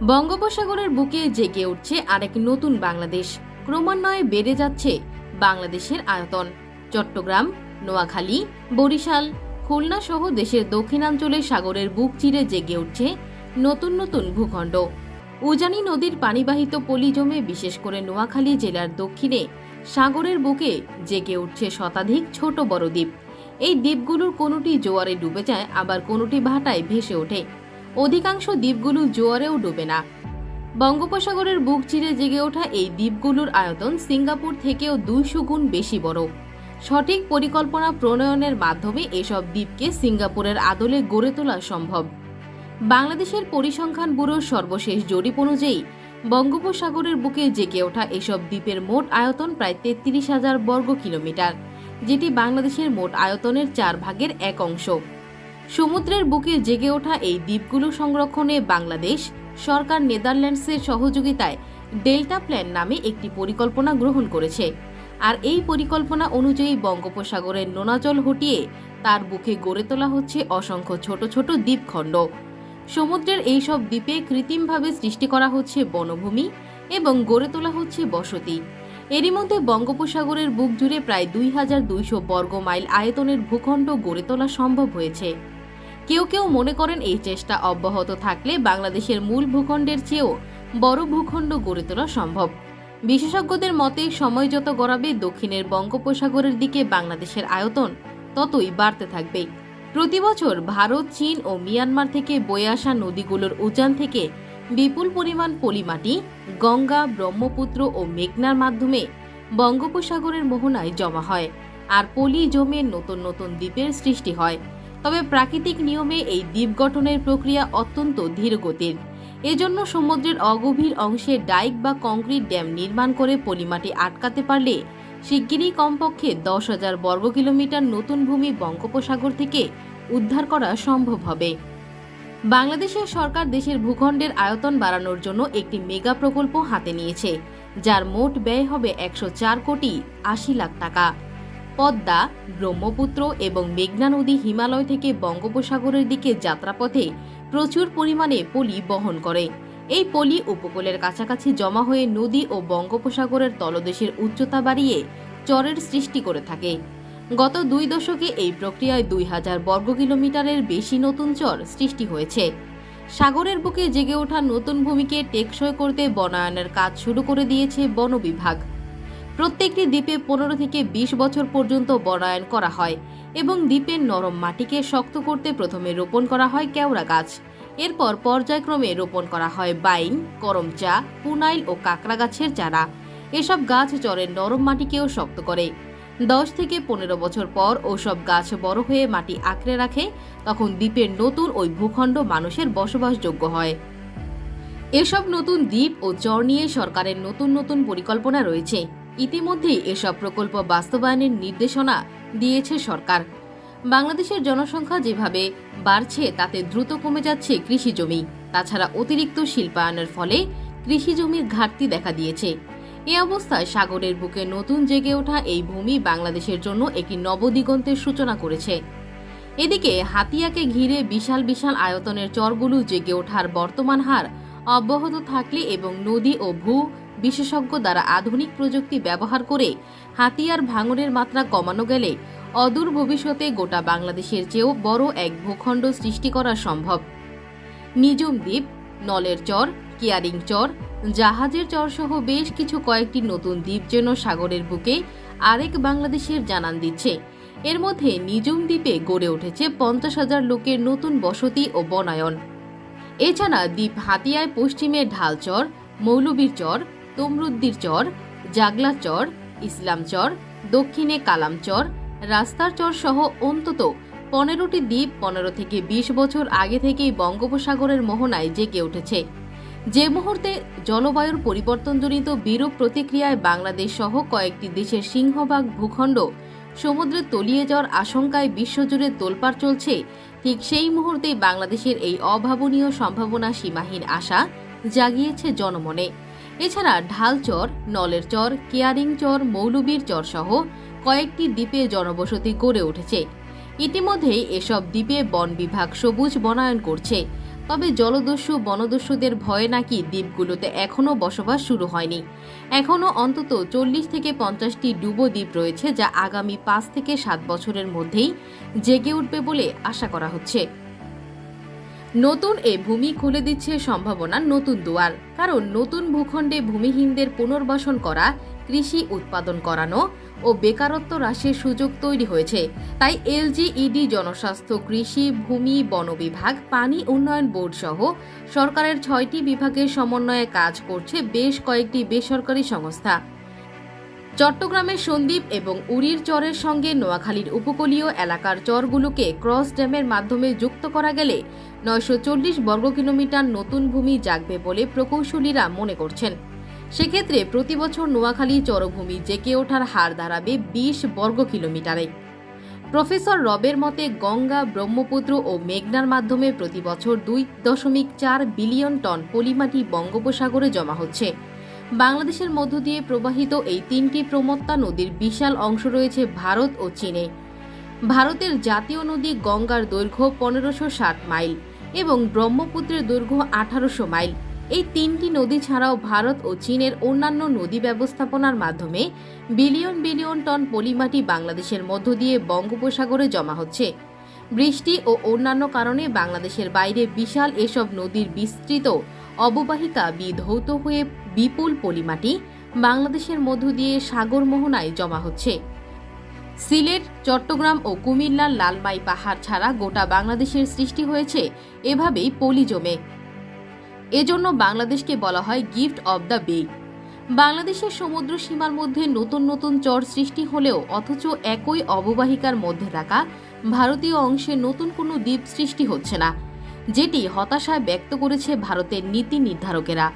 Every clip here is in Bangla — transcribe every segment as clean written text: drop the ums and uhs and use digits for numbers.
বঙ্গোপসাগরের বুকে জেগে উঠছে আরেক নতুন বাংলাদেশ। ক্রমান্বয়ে বেড়ে যাচ্ছে বাংলাদেশের আয়তন। চট্টগ্রাম, নোয়াখালী, বরিশাল, খুলনা সহ দেশের দক্ষিণাঞ্চলে সাগরের বুক চিরে জেগে উঠছে নতুন নতুন ভূখণ্ড। উজানি নদীর পানিবাহিত পলি জমে বিশেষ করে নোয়াখালী জেলার দক্ষিণে সাগরের বুকে জেগে উঠছে শতাধিক ছোট বড় দ্বীপ। এই দ্বীপগুলোর কোনোটি জোয়ারে ডুবে যায়, আবার কোনোটি ভাটায় ভেসে ওঠে। অধিকাংশ দ্বীপগুলো জোয়ারেও ডুবে না। বঙ্গোপসাগরের বুক চিরে জেগে ওঠা এই দ্বীপগুলোর আয়তন সিঙ্গাপুর থেকেও 200 গুণ বেশি বড়। সঠিক পরিকল্পনা প্রণয়নের মাধ্যমে এসব দ্বীপকে সিঙ্গাপুরের আদলে গড়ে তোলা সম্ভব। বাংলাদেশের পরিসংখ্যান ব্যুরোর সর্বশেষ জরিপ অনুযায়ী বঙ্গোপসাগরের বুকে জেগে ওঠা এসব দ্বীপের মোট আয়তন প্রায় 33,000 বর্গ কিলোমিটার, যেটি বাংলাদেশের মোট আয়তনের 4 ভাগের 1 অংশ। সমুদ্রের বুকে জেগে ওঠা এই দ্বীপগুলো সংরক্ষণে বাংলাদেশ সরকার নেদারল্যান্ডসের সহযোগিতায় ডেল্টা প্ল্যান নামে একটি পরিকল্পনা গ্রহণ করেছে। আর এই পরিকল্পনা অনুযায়ী বঙ্গোপসাগরের নোনা জল হটিয়ে তার বুকে গড়ে তোলা হচ্ছে অসংখ্য ছোট ছোট দ্বীপখণ্ড। সমুদ্রের এই সব দ্বীপে কৃত্রিমভাবে সৃষ্টি করা হচ্ছে বনভূমি এবং গড়ে তোলা হচ্ছে বসতি। এরই মধ্যে বঙ্গোপসাগরের বুক জুড়ে প্রায় 2,200 বর্গ মাইল আয়তনের ভূখণ্ড গড়ে তোলা সম্ভব হয়েছে। কেউ কেউ মনে করেন এই চেষ্টা অব্যাহত থাকলে বাংলাদেশের মূল ভূখণ্ডের চেয়েও বড় ভূখণ্ড গড়ে তোলা সম্ভব। বিশেষজ্ঞদের মতে সময় যত গড়াবে দক্ষিণের বঙ্গোপসাগরের দিকে বাংলাদেশের আয়তন ততই বাড়তে থাকবে। প্রতি বছর ভারত, চীন ও মিয়ানমার থেকে বয়ে আসা নদীগুলোর উজান থেকে বিপুল পরিমাণ পলিমাটি গঙ্গা, ব্রহ্মপুত্র ও মেঘনার মাধ্যমে বঙ্গোপসাগরের মোহনায় জমা হয়, আর পলি জমে নতুন নতুন দ্বীপের সৃষ্টি হয়। তবে প্রাকৃতিক নিয়মে এই দ্বীপ গঠনের প্রক্রিয়া অত্যন্ত ধীরগতির। এজন্য সমুদ্রের অগভীর অংশে ডাইক বা কংক্রিট ড্যাম নির্মাণ করে পলিমাটি আটকাতে পারলে শিগগিরই কমপক্ষে 10,000 বর্গ কিলোমিটার নতুন ভূমি বঙ্গোপসাগর থেকে উদ্ধার করা সম্ভব হবে। বাংলাদেশের সরকার দেশের ভূখণ্ডের আয়তন বাড়ানোর জন্য একটি মেগা প্রকল্প হাতে নিয়েছে, যার মোট ব্যয় হবে 104 কোটি 80 লাখ টাকা। পদ্মা, ব্রহ্মপুত্র এবং মেঘনা নদী হিমালয় থেকে বঙ্গোপসাগরের দিকে যাত্রাপথে প্রচুর পরিমাণে পলি বহন করে। এই পলি উপকূলের কাছাকাছি জমা হয়ে নদী ও বঙ্গোপসাগরের তলদেশের উচ্চতা বাড়িয়ে চরের সৃষ্টি করে থাকে। গত 2 দশকে এই প্রক্রিয়ায় 2,000 বর্গ কিলোমিটারের বেশি নতুন চর সৃষ্টি হয়েছে। সাগরের বুকে জেগে ওঠা নতুন ভূমিকে টেকসই করতে বনায়নের কাজ শুরু করে দিয়েছে বন বিভাগ। প্রত্যেকটি দ্বীপে 15 থেকে 20 বছর পর্যন্ত বনায়ন করা হয় এবং দ্বীপের নরম মাটিকে শক্ত করতে প্রথমে রোপণ করা হয় কেওড়া গাছ। এরপর পর্যায়ক্রমে রোপণ করা হয় বাইন, করমচা, পুনাইল ও কাকড়া গাছের চারা। এসব গাছ চরের নরম মাটিকেও শক্ত করে। 10 থেকে 15 বছর পর ওসব গাছ বড় হয়ে মাটি আঁকড়ে রাখে, তখন দ্বীপের নতুন ওই ভূখণ্ড মানুষের বসবাসযোগ্য হয়। এসব নতুন দ্বীপ ও চর নিয়ে সরকারের নতুন নতুন পরিকল্পনা রয়েছে। ইতিমধ্যেই এসব প্রকল্প বাস্তবায়নের নির্দেশনা দিয়েছে সরকার। বাংলাদেশের জনসংখ্যা যেভাবে বাড়ছে তাতে দ্রুত কমে যাচ্ছে কৃষি জমি। তাছাড়া অতিরিক্ত শিল্পায়নের ফলে কৃষি জমির ঘাটতি দেখা দিয়েছে। এ অবস্থায় সাগরের বুকে নতুন জেগে ওঠা এই ভূমি বাংলাদেশের জন্য একটি নবদিগন্তের সূচনা করেছে। এদিকে হাতিয়াকে ঘিরে বিশাল বিশাল আয়তনের চরগুলো জেগে ওঠার বর্তমান হার অব্যাহত থাকলে এবং নদী ও ভূ বিশেষজ্ঞ দ্বারা আধুনিক প্রযুক্তি ব্যবহার করে হাতিয়ার ভাঙনের মাত্রা কমানো গেলে অদূর ভবিষ্যতে গোটা বাংলাদেশের চেয়েও বড় এক ভূখণ্ড সৃষ্টি করা সম্ভব। নিজম দ্বীপ, নলের চর, কেয়ারিং চর, জাহাজের চর সহ বেশ কিছু কয়েকটি নতুন দ্বীপ যেন সাগরের বুকে আরেক বাংলাদেশের জানান দিচ্ছে। এর মধ্যে নিজম দ্বীপে গড়ে উঠেছে 50,000 লোকের নতুন বসতি ও বনায়ন। এছাড়া দ্বীপ হাতিয়ায় পশ্চিমে ঢালচর, মৌলবীর চর, তমরুদ্দির চর, জাগলা চর, ইসলাম চর, দক্ষিণে কালাম চর, রাস্তার চর সহ অন্তত 15টি দ্বীপ 15 থেকে 20 বছর আগে থেকেই বঙ্গোপসাগরের মোহনায় জেগে উঠেছে। যে মুহূর্তে জলবায়ুর পরিবর্তনজনিত বিরূপ প্রতিক্রিয়ায় বাংলাদেশ সহ কয়েকটি দেশের সিংহভাগ ভূখণ্ড সমুদ্রে তলিয়ে যাওয়ার আশঙ্কায় বিশ্বজুড়ে তোলপাড় চলছে, ঠিক সেই মুহূর্তেই বাংলাদেশের এই অভাবনীয় সম্ভাবনা সীমাহীন আশা জাগিয়েছে জনমনে। এছাড়া ঢালচর, নলের চর, কেয়ারিং চর, মৌলবীর চর সহ কয়েকটি দ্বীপে জনবসতি গড়ে উঠেছে। ইতিমধ্যেই এসব দ্বীপে বন বিভাগ সবুজ বনায়ন করছে। তবে জলদস্যু বনদস্যুদের ভয়ে নাকি দ্বীপগুলোতে এখনও বসবাস শুরু হয়নি। এখনও অন্তত 40 থেকে 50টি ডুবো দ্বীপ রয়েছে, যা আগামী 5 থেকে 7 বছরের মধ্যেই জেগে উঠবে বলে আশা করা হচ্ছে। নতুন এ ভূমি খুলে দিচ্ছে সম্ভাবনার নতুন দুয়ার, কারণ নতুন ভূখণ্ডে ভূমিহীনদের পুনর্বাসন করা, কৃষি উৎপাদন করানো ও বেকারত্ব হ্রাসের সুযোগ তৈরি হয়েছে। তাই এলজিইডি, জনস্বাস্থ্য, কৃষি, ভূমি, বন বিভাগ, পানি উন্নয়ন বোর্ড সহ সরকারের 6টি বিভাগের সমন্বয়ে কাজ করছে বেশ কয়েকটি বেসরকারি সংস্থা। চট্টগ্রামের সন্দ্বীপ এবং উড়ির চরের সঙ্গে নোয়াখালীর উপকূলীয় এলাকার চরগুলোকে ক্রস ড্যামের মাধ্যমে যুক্ত করা গেলে 940 বর্গ কিলোমিটার নতুন ভূমি জাগবে বলে প্রকৌশলীরা মনে করছেন। সেক্ষেত্রে প্রতি বছর নোয়াখালী চরভূমি জেগে ওঠার হার দাঁড়াবে 20 বর্গ কিলোমিটারে। প্রফেসর রবের মতে গঙ্গা, ব্রহ্মপুত্র ও মেঘনার মাধ্যমে প্রতি বছর 2.4 বিলিয়ন টন পলিমাটি বঙ্গোপসাগরে জমা হচ্ছে। বাংলাদেশের মধ্য দিয়ে প্রবাহিত এই 3টি প্রমত্তা নদীর বিশাল অংশ রয়েছে ভারত ও চীনে। ভারতের জাতীয় নদী গঙ্গার দৈর্ঘ্য 1560 মাইল এবং ব্রহ্মপুত্রের দৈর্ঘ্য 1800 মাইল। এই 3টি নদী ছাড়াও ভারত ও চীনের অন্যান্য নদী ব্যবস্থাপনার মাধ্যমে বিলিয়ন বিলিয়ন টন পলিমাটি বাংলাদেশের মধ্য দিয়ে বঙ্গোপসাগরে জমা হচ্ছে। বৃষ্টি ও অন্যান্য কারণে বাংলাদেশের বাইরে বিশাল এসব নদীর বিস্তৃত অববাহিকা বিধৌত হয়ে বিপুল পলিমাটি বাংলাদেশের মধ্য দিয়ে সাগর মোহনায় জমা হচ্ছে। সিলেট, চট্টগ্রাম ও কুমিল্লার লালমাই পাহাড় ছাড়া গোটা বাংলাদেশের সৃষ্টি হয়েছে এভাবেই পলি জমে। এজন্য বাংলাদেশকে বলা হয় গিফট অব দ্য বে। বাংলাদেশের সমুদ্র সীমার মধ্যে নতুন নতুন চর সৃষ্টি হলেও অথচ একই অববাহিকার মধ্যে থাকা ভারতীয় অংশে নতুন কোনো দ্বীপ সৃষ্টি হচ্ছে না, যেটি হতাশায় ব্যক্ত করেছে ভারতের নীতি নির্ধারকেরা।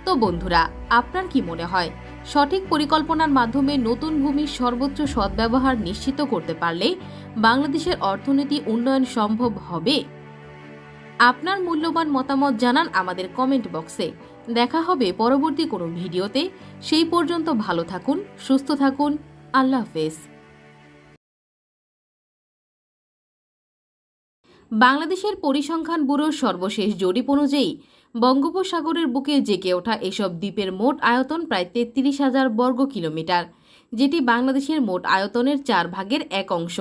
তো বন্ধুরা, আপনার কি মনে হয়, সঠিক পরিকল্পনার মাধ্যমে নতুন ভূমির সর্বোচ্চ সদ্ব্যবহার নিশ্চিত করতে পারলে বাংলাদেশের অর্থনীতি উন্নয়ন সম্ভব হবে? আপনার মূল্যবান মতামত জানান আমাদের কমেন্ট বক্সে। দেখা হবে পরবর্তী কোনো ভিডিওতে। সেই পর্যন্ত ভালো থাকুন, সুস্থ থাকুন। আল্লাহ হাফেজ। বাংলাদেশের পরিসংখ্যান ব্যুরোর সর্বশেষ জরিপ অনুযায়ী বঙ্গোপসাগরের বুকে জেগে ওঠা এসব দ্বীপের মোট আয়তন প্রায় 33,000 বর্গ কিলোমিটার, যেটি বাংলাদেশের মোট আয়তনের 4 ভাগের 1 অংশ।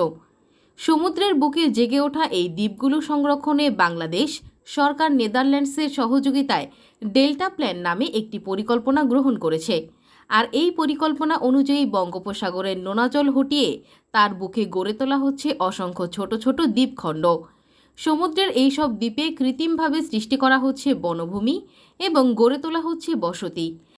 সমুদ্রের বুকে জেগে ওঠা এই দ্বীপগুলো সংরক্ষণে বাংলাদেশ সরকার নেদারল্যান্ডসের সহযোগিতায় ডেল্টা প্ল্যান নামে একটি পরিকল্পনা গ্রহণ করেছে। আর এই পরিকল্পনা অনুযায়ী বঙ্গোপসাগরের নোনা জল হটিয়ে তার বুকে গড়ে তোলা হচ্ছে অসংখ্য ছোট ছোট দ্বীপখণ্ড। সমুদ্রের এই সব দ্বীপে কৃত্রিমভাবে সৃষ্টি করা হচ্ছে বনভূমি এবং গড়ে তোলা হচ্ছে বসতি।